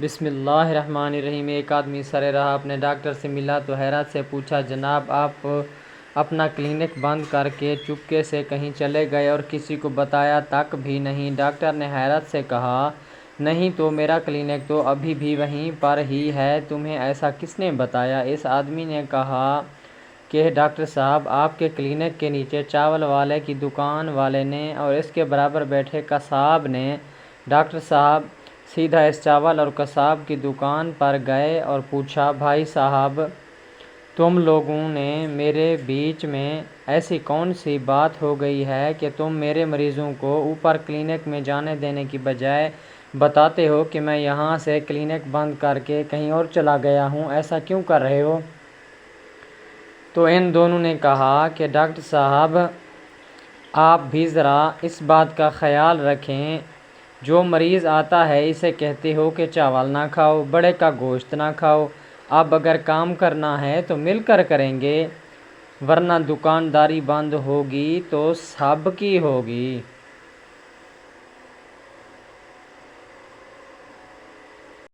بسم اللہ الرحمن الرحیم۔ ایک آدمی سر راہ اپنے ڈاکٹر سے ملا تو حیرت سے پوچھا، جناب آپ اپنا کلینک بند کر کے چپکے سے کہیں چلے گئے اور کسی کو بتایا تک بھی نہیں؟ ڈاکٹر نے حیرت سے کہا، نہیں تو میرا کلینک تو ابھی بھی وہیں پر ہی ہے، تمہیں ایسا کس نے بتایا؟ اس آدمی نے کہا کہ ڈاکٹر صاحب، آپ کے کلینک کے نیچے چاول والے کی دکان والے نے اور اس کے برابر بیٹھے قصاب نے۔ ڈاکٹر صاحب سیدھا اس چاول اور قصاب کی دکان پر گئے اور پوچھا، بھائی صاحب، تم لوگوں نے میرے بیچ میں ایسی کون سی بات ہو گئی ہے کہ تم میرے مریضوں کو اوپر کلینک میں جانے دینے کی بجائے بتاتے ہو کہ میں یہاں سے کلینک بند کر کے کہیں اور چلا گیا ہوں؟ ایسا کیوں کر رہے ہو؟ تو ان دونوں نے کہا کہ ڈاکٹر صاحب، آپ بھی ذرا اس بات کا خیال رکھیں، جو مریض آتا ہے اسے کہتے ہو کہ چاول نہ کھاؤ، بڑے کا گوشت نہ کھاؤ۔ اب اگر کام کرنا ہے تو مل کر کریں گے، ورنہ دکانداری بند ہوگی تو سب کی ہوگی۔